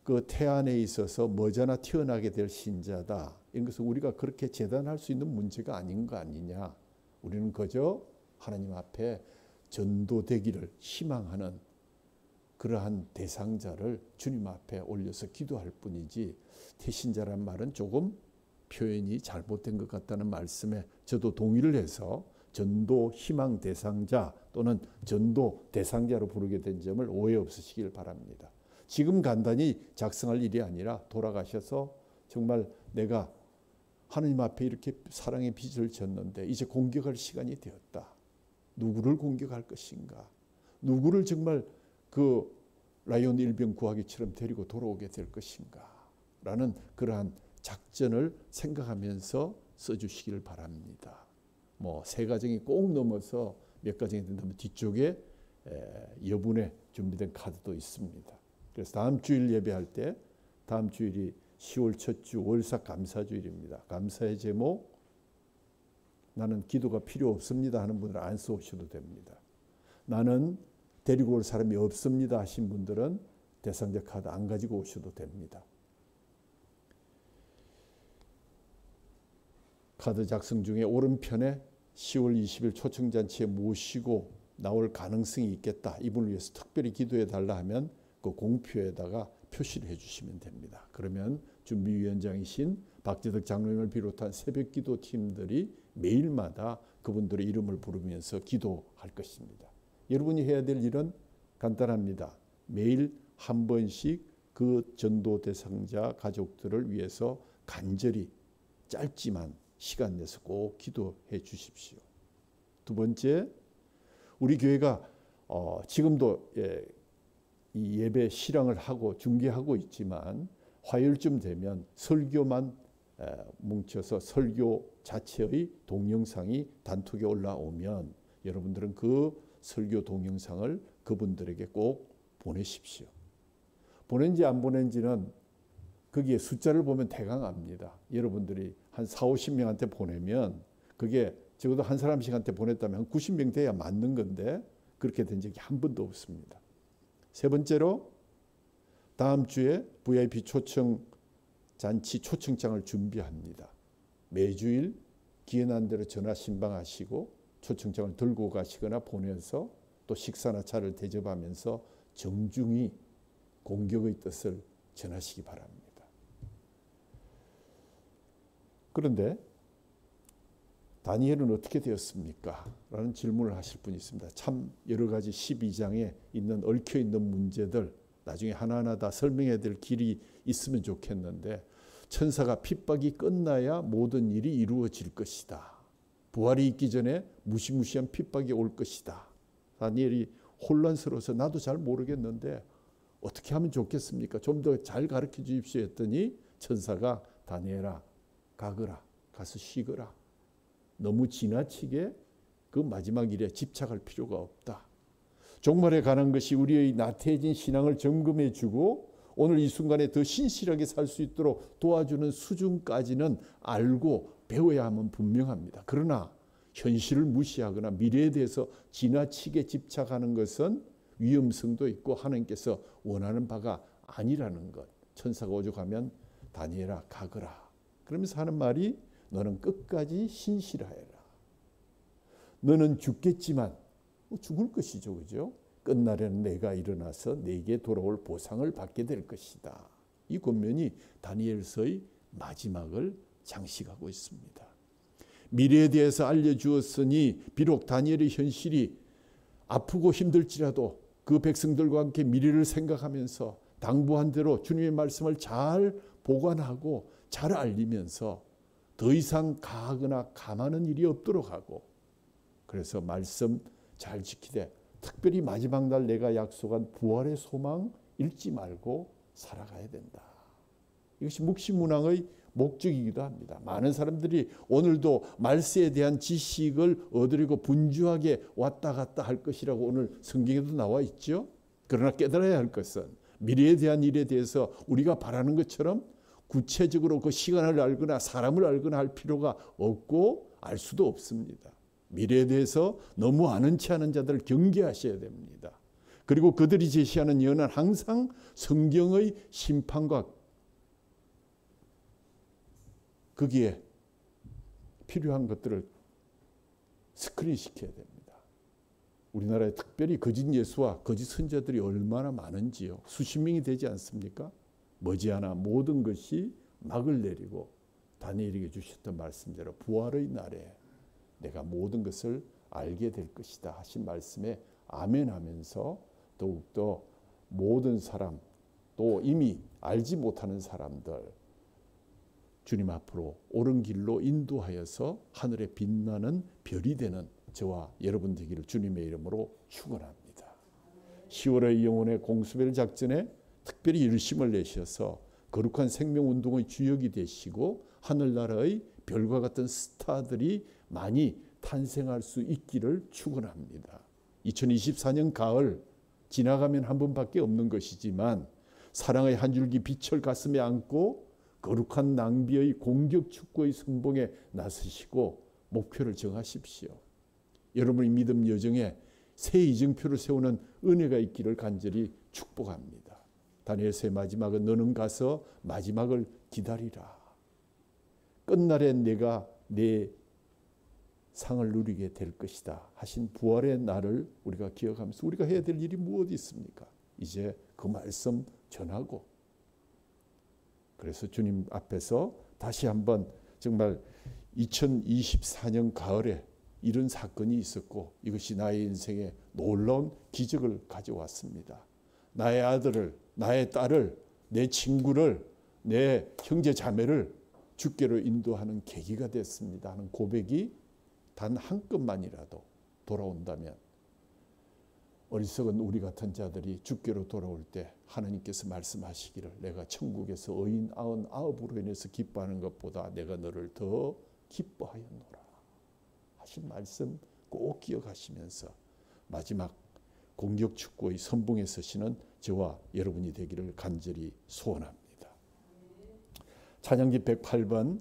그 태안에 있어서 머지않아 태어나게 될 신자다. 이것은 우리가 그렇게 재단할 수 있는 문제가 아닌 거 아니냐. 우리는 그저 하나님 앞에 전도되기를 희망하는 그러한 대상자를 주님 앞에 올려서 기도할 뿐이지, 태신자란 말은 조금 표현이 잘못된 것 같다는 말씀에 저도 동의를 해서 전도 희망 대상자 또는 전도 대상자로 부르게 된 점을 오해 없으시길 바랍니다. 지금 간단히 작성할 일이 아니라 돌아가셔서 정말 내가 하나님 앞에 이렇게 사랑의 빚을 졌는데 이제 공격할 시간이 되었다. 누구를 공격할 것인가? 누구를 정말 그 라이온 일병 구하기처럼 데리고 돌아오게 될 것인가? 라는 그러한 작전을 생각하면서 써주시기를 바랍니다. 뭐 세 가정이 꼭 넘어서 몇 가정이 된다면 뒤쪽에 여분에 준비된 카드도 있습니다. 그래서 다음 주일 예배할 때, 다음 주일이 10월 첫 주 월삭 감사주일입니다. 감사의 제목, 나는 기도가 필요 없습니다 하는 분들은 안 써오셔도 됩니다. 나는 데리고 올 사람이 없습니다 하신 분들은 대상자 카드 안 가지고 오셔도 됩니다. 카드 작성 중에 오른편에 10월 20일 초청잔치에 모시고 나올 가능성이 있겠다, 이분을 위해서 특별히 기도해 달라 하면 그 공표에다가 표시를 해주시면 됩니다. 그러면 준비위원장이신 박재덕 장로님을 비롯한 새벽기도 팀들이 매일마다 그분들의 이름을 부르면서 기도할 것입니다. 여러분이 해야 될 일은 간단합니다. 매일 한 번씩 그 전도 대상자 가족들을 위해서 간절히 짧지만 시간 내서 꼭 기도해 주십시오. 두 번째, 우리 교회가 지금도 이 예배 실황을 하고 중계하고 있지만 화요일쯤 되면 설교만 뭉쳐서 설교 자체의 동영상이 단톡에 올라오면 여러분들은 그 설교 동영상을 그분들에게 꼭 보내십시오. 보낸지 안 보낸지는 거기에 숫자를 보면 대강 압니다. 여러분들이 한 4, 50명한테 보내면 그게 적어도 한 사람씩한테 보냈다면 한 90명 돼야 맞는 건데 그렇게 된 적이 한 번도 없습니다. 세 번째로 다음 주에 VIP 초청 잔치 초청장을 준비합니다. 매주일 기회난 대로 전화 신방하시고 초청장을 들고 가시거나 보내서 또 식사나 차를 대접하면서 정중히 공격의 뜻을 전하시기 바랍니다. 그런데 다니엘은 어떻게 되었습니까? 라는 질문을 하실 분이 있습니다. 참 여러 가지 12장에 있는 얽혀있는 문제들 나중에 하나하나 다 설명해야 될 길이 있으면 좋겠는데 천사가 핍박이 끝나야 모든 일이 이루어질 것이다. 부활이 있기 전에 무시무시한 핍박이 올 것이다. 다니엘이 혼란스러워서 나도 잘 모르겠는데 어떻게 하면 좋겠습니까? 좀 더 잘 가르쳐 주십시오 했더니 천사가 다니엘아 가거라. 가서 쉬거라. 너무 지나치게 그 마지막 일에 집착할 필요가 없다. 종말에 관한 것이 우리의 나태해진 신앙을 점검해 주고 오늘 이 순간에 더 신실하게 살 수 있도록 도와주는 수준까지는 알고 배워야 하면 분명합니다. 그러나 현실을 무시하거나 미래에 대해서 지나치게 집착하는 것은 위험성도 있고 하나님께서 원하는 바가 아니라는 것. 천사가 오죽하면 다니엘아 가거라. 그러면서 하는 말이 너는 끝까지 신실하여라. 너는 죽겠지만 죽을 것이죠. 그죠? 끝날에는 내가 일어나서 내게 돌아올 보상을 받게 될 것이다. 이 권면이 다니엘서의 마지막을 장식하고 있습니다. 미래에 대해서 알려주었으니 비록 다니엘의 현실이 아프고 힘들지라도 그 백성들과 함께 미래를 생각하면서 당부한 대로 주님의 말씀을 잘 보관하고 잘 알리면서 더 이상 가하거나 감하는 일이 없도록 하고 그래서 말씀 잘 지키되 특별히 마지막 날 내가 약속한 부활의 소망 잃지 말고 살아가야 된다. 이것이 묵시문항의 목적이기도 합니다. 많은 사람들이 오늘도 말세에 대한 지식을 얻으려고 분주하게 왔다 갔다 할 것이라고 오늘 성경에도 나와 있죠. 그러나 깨달아야 할 것은 미래에 대한 일에 대해서 우리가 바라는 것처럼 구체적으로 그 시간을 알거나 사람을 알거나 할 필요가 없고 알 수도 없습니다. 미래에 대해서 너무 아는 체 하는 자들을 경계하셔야 됩니다. 그리고 그들이 제시하는 예언은 항상 성경의 심판과 거기에 필요한 것들을 스크린시켜야 됩니다. 우리나라에 특별히 거짓 예수와 거짓 선자들이 얼마나 많은지요. 수십 명이 되지 않습니까? 머지않아 모든 것이 막을 내리고 다니엘에게 주셨던 말씀대로 부활의 날에 내가 모든 것을 알게 될 것이다 하신 말씀에 아멘하면서 더욱더 모든 사람 또 이미 알지 못하는 사람들 주님 앞으로 옳은 길로 인도하여서 하늘에 빛나는 별이 되는 저와 여러분 되기를 주님의 이름으로 축원합니다. 10월의 영혼의 공수별 작전에 특별히 열심을 내셔서 거룩한 생명운동의 주역이 되시고 하늘나라의 별과 같은 스타들이 많이 탄생할 수 있기를 축원합니다. 2024년 가을 지나가면 한 번밖에 없는 것이지만 사랑의 한 줄기 빛을 가슴에 안고 거룩한 낭비의 공격 축구의 선봉에 나서시고 목표를 정하십시오. 여러분의 믿음 여정에 새 이정표를 세우는 은혜가 있기를 간절히 축복합니다. 다니엘서의 마지막은 너는 가서 마지막을 기다리라. 끝날에 내가 내 상을 누리게 될 것이다 하신 부활의 날을 우리가 기억하면서 우리가 해야 될 일이 무엇이 있습니까? 이제 그 말씀 전하고 그래서 주님 앞에서 다시 한번 정말 2024년 가을에 이런 사건이 있었고 이것이 나의 인생에 놀라운 기적을 가져왔습니다. 나의 아들을, 나의 딸을, 내 친구를, 내 형제 자매를 주께로 인도하는 계기가 됐습니다 하는 고백이 단 한 건만이라도 돌아온다면 어리석은 우리 같은 자들이 주께로 돌아올 때 하나님께서 말씀하시기를 내가 천국에서 의인 99으로 인해서 기뻐하는 것보다 내가 너를 더 기뻐하였노라 하신 말씀 꼭 기억하시면서 마지막 공격 축구의 선봉에 서시는 저와 여러분이 되기를 간절히 소원합니다. 찬양지 108번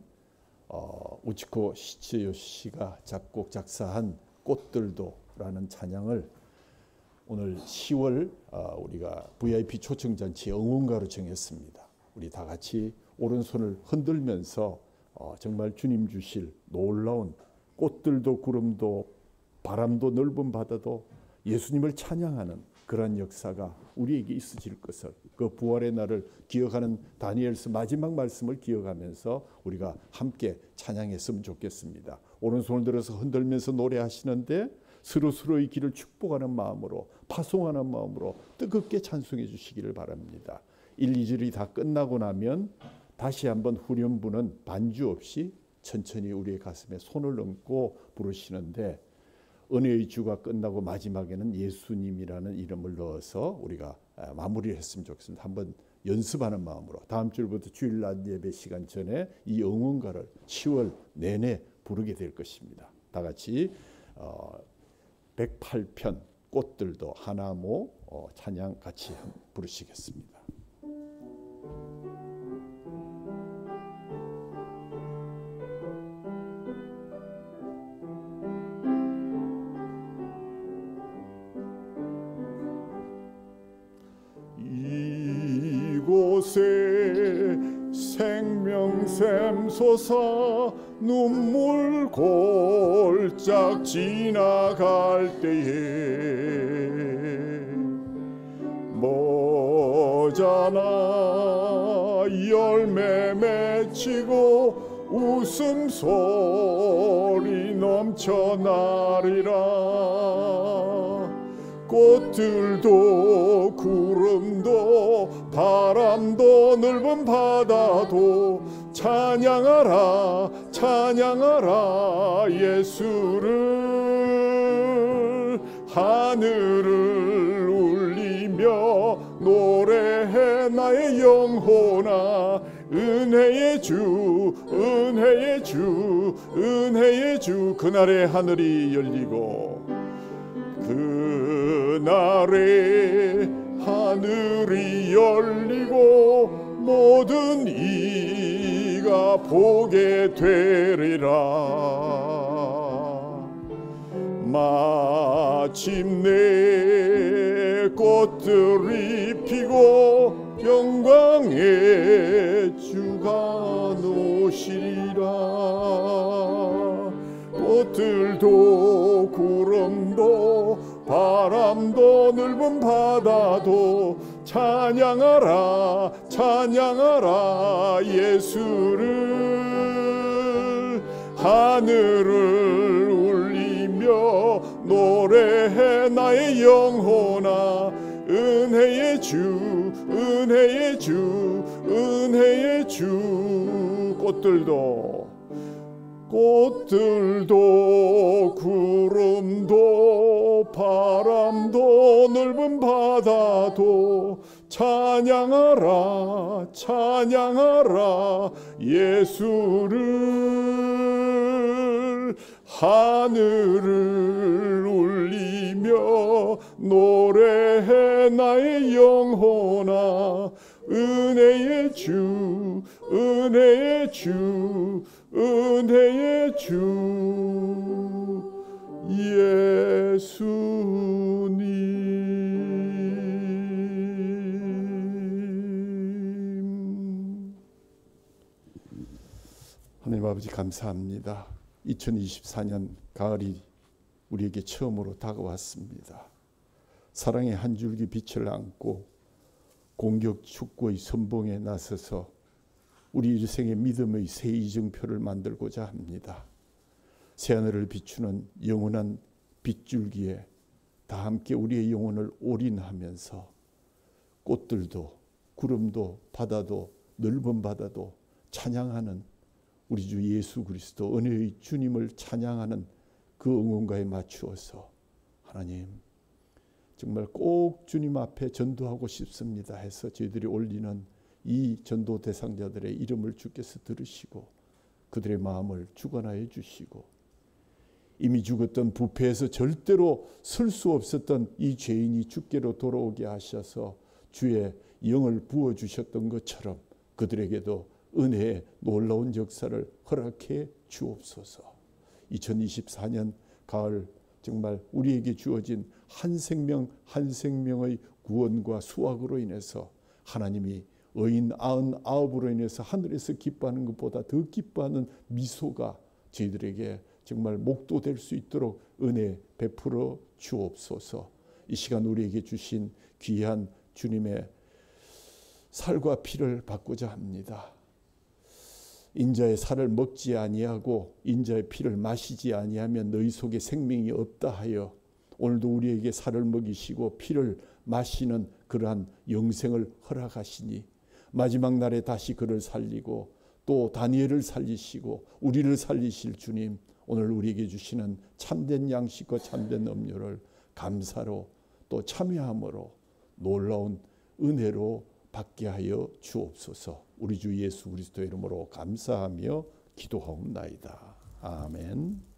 우치코 시츠요 씨가 작곡 작사한 꽃들도라는 찬양을 오늘 10월 우리가 VIP 초청잔치 응원가로 정했습니다. 우리 다 같이 오른손을 흔들면서 정말 주님 주실 놀라운 꽃들도 구름도 바람도 넓은 바다도 예수님을 찬양하는 그러한 역사가 우리에게 있어질 것을, 그 부활의 날을 기억하는 다니엘서 마지막 말씀을 기억하면서 우리가 함께 찬양했으면 좋겠습니다. 오른손을 들어서 흔들면서 노래하시는데 서로서로의 길을 축복하는 마음으로, 파송하는 마음으로 뜨겁게 찬송해 주시기를 바랍니다. 1, 2절이 다 끝나고 나면 다시 한번 후렴부는 반주 없이 천천히 우리의 가슴에 손을 얹고 부르시는데, 은혜의 주가 끝나고 마지막에는 예수님이라는 이름을 넣어서 우리가 마무리를 했으면 좋겠습니다. 한번 연습하는 마음으로 다음 주부터 주일 낮 예배 시간 전에 이 응원가를 10월 내내 부르게 될 것입니다. 다 같이 108편 꽃들도 하나모 찬양 같이 부르시겠습니다. 이곳에 생명샘 솟아 눈물 골짝 지나갈 때에 모자나 열매 맺히고 웃음소리 넘쳐나리라. 꽃들도 구름도 바람도 넓은 바다도 찬양하라 찬양하라 예수를. 하늘을 울리며 노래해 나의 영혼아. 은혜의 주 은혜의 주 은혜의 주. 그날의 하늘이 열리고 그날에 하늘이 열리고 모든 이가 보게 되리라. 마침내 꽃들이 피고 영광의 주가 노시리라. 꽃들도 구름도 바람도 넓은 바다도 찬양하라 찬양하라 예수를. 하늘을 울리며 노래해 나의 영혼아. 은혜의 주 은혜의 주 은혜의 주. 꽃들도 구름도 바람도 넓은 바다도 찬양하라 찬양하라 예수를. 하늘을 울리며 노래해 나의 영혼아. 은혜의 주 은혜의 주 은혜의 주 예수님. 하나님 아버지 감사합니다. 2024년 가을이 우리에게 처음으로 다가왔습니다. 사랑의 한 줄기 빛을 안고 공격 축구의 선봉에 나서서 우리 일생의 믿음의 새 이정표를 만들고자 합니다. 새하늘을 비추는 영원한 빗줄기에 다 함께 우리의 영혼을 올인하면서 꽃들도 구름도 바다도 넓은 바다도 찬양하는 우리 주 예수 그리스도 은혜의 주님을 찬양하는 그 응원가에 맞추어서 하나님 정말 꼭 주님 앞에 전도하고 싶습니다 해서 저희들이 올리는 이 전도 대상자들의 이름을 주께서 들으시고 그들의 마음을 주관하여 주시고 이미 죽었던 부패에서 절대로 설 수 없었던 이 죄인이 주께로 돌아오게 하셔서 주의 영을 부어주셨던 것처럼 그들에게도 은혜의 놀라운 역사를 허락해 주옵소서. 2024년 가을 정말 우리에게 주어진 한 생명 한 생명의 구원과 수확으로 인해서 하나님이 의인 99으로 인해서 하늘에서 기뻐하는 것보다 더 기뻐하는 미소가 저희들에게 정말 목도될 수 있도록 은혜 베풀어 주옵소서. 이 시간 우리에게 주신 귀한 주님의 살과 피를 받고자 합니다. 인자의 살을 먹지 아니하고 인자의 피를 마시지 아니하면 너희 속에 생명이 없다 하여 오늘도 우리에게 살을 먹이시고 피를 마시는 그러한 영생을 허락하시니 마지막 날에 다시 그를 살리고 또 다니엘을 살리시고 우리를 살리실 주님, 오늘 우리에게 주시는 참된 양식과 참된 음료를 감사로 또 참여함으로 놀라운 은혜로 받게 하여 주옵소서. 우리 주 예수 그리스도의 이름으로 감사하며 기도하옵나이다. 아멘.